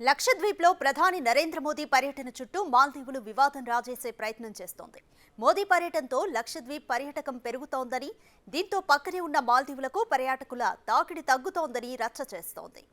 లక్షద్వీప్లో ప్రధాని నరేంద్ర మోదీ పర్యటన చుట్టూ మాల్దీవులు వివాదం రాజేసే ప్రయత్నం చేస్తోంది. మోదీ పర్యటనతో లక్షద్వీప్ పర్యాటకం పెరుగుతోందని, దీంతో పక్కనే ఉన్న మాల్దీవులకు పర్యాటకుల తాకిడి తగ్గుతోందని రచ్చ చేస్తోంది.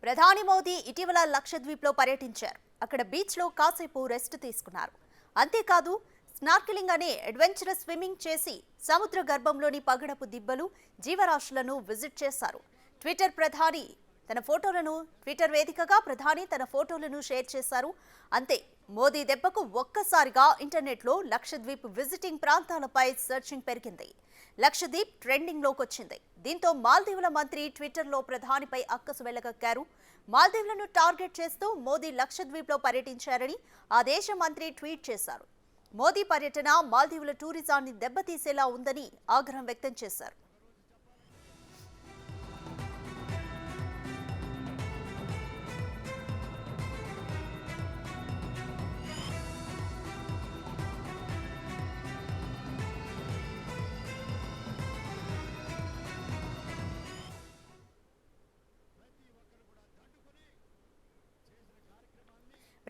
ప్రధాని మోదీ ఇటీవల లక్షద్వీప్లో పర్యటించారు. అక్కడ బీచ్లో కాసేపు రెస్ట్ తీసుకున్నారు. అంతేకాదు, స్నార్కిలింగ్ అనే అడ్వెంచరస్ స్విమ్మింగ్ చేసి సముద్ర గర్భంలోని పగడపు దిబ్బలు, జీవరాశులను విజిట్ చేశారు. ట్విట్టర్ వేదికగా ప్రధాని తన ఫోటోలను షేర్ చేశారు. అంతే, మోదీ దెబ్బకు ఒక్కసారిగా ఇంటర్నెట్లో లక్షద్వీప్ విజిటింగ్ ప్రాంతాలపై సెర్చింగ్ పెరిగింది. లక్షద్వీప్ ట్రెండింగ్ లోకి వచ్చింది. దీంతో మాల్దీవుల మంత్రి ట్విట్టర్లో ప్రధానిపై అక్కసు వెళ్లగక్కారు. మాల్దీవులను టార్గెట్ చేస్తూ మోదీ లక్షద్వీప్లో పర్యటించారని ఆ దేశ మంత్రి ట్వీట్ చేశారు. మోదీ పర్యటన మాల్దీవుల టూరిజాన్ని దెబ్బతీసేలా ఉందని ఆగ్రహం వ్యక్తం చేశారు.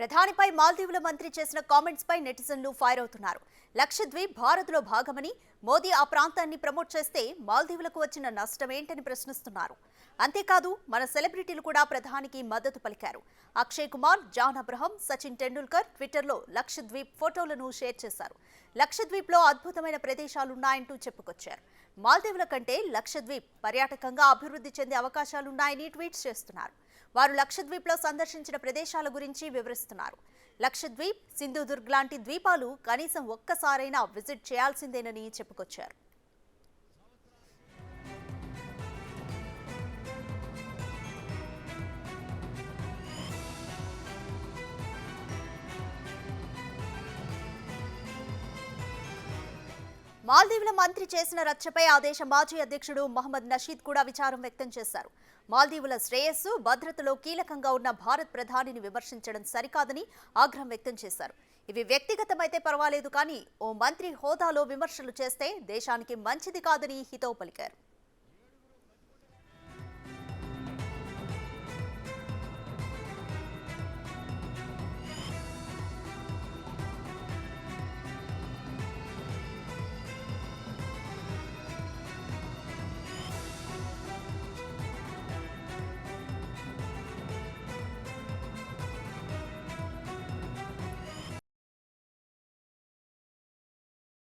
ప్రధానిపై మాల్దీవుల మంత్రి చేసిన కామెంట్స్ పై నెటిజన్లు ఫైర్ అవుతున్నారు. లక్షద్వీప్ భారత్లో భాగమని, మోదీ ఆ ప్రాంతాన్ని ప్రమోట్ చేస్తే మాల్దీవులకు వచ్చిన నష్టం ఏంటని ప్రశ్నిస్తున్నారు. అంతేకాదు, మన సెలబ్రిటీలు కూడా ప్రధానికి మద్దతు పలికారు. అక్షయ్ కుమార్, జాన్ అబ్రహం, సచిన్ టెండూల్కర్ ట్విట్టర్లో లక్షద్వీప్ ఫోటోలను షేర్ చేశారు. లక్షద్వీప్లో అద్భుతమైన ప్రదేశాలున్నాయంటూ చెప్పుకొచ్చారు. మాల్దీవుల కంటే లక్షద్వీప్ పర్యాటకంగా అభివృద్ధి చెందే అవకాశాలున్నాయని ట్వీట్స్ చేస్తున్నారు. వారు లక్షద్వీప్లో సందర్శించిన ప్రదేశాల గురించి వివరిస్తున్నారు. లక్షద్వీప్, సింధుదుర్గ్ లాంటి ద్వీపాలు కనీసం ఒక్కసారైనా విజిట్ చేయాల్సిందేనని చెప్పుకొచ్చారు. మాల్దీవుల మంత్రి చేసిన రచ్చపై ఆ దేశ మాజీ అధ్యక్షుడు మహమ్మద్ నషీద్ కూడా విచారం వ్యక్తం చేశారు. మాల్దీవుల శ్రేయస్సు, భద్రతలో కీలకంగా ఉన్న భారత్ ప్రధానిని విమర్శించడం సరికాదని ఆగ్రహం వ్యక్తం చేశారు. ఇవి వ్యక్తిగతమైతే పర్వాలేదు, కానీ ఓ మంత్రి హోదాలో విమర్శలు చేస్తే దేశానికి మంచిది కాదని హితవు పలికారు.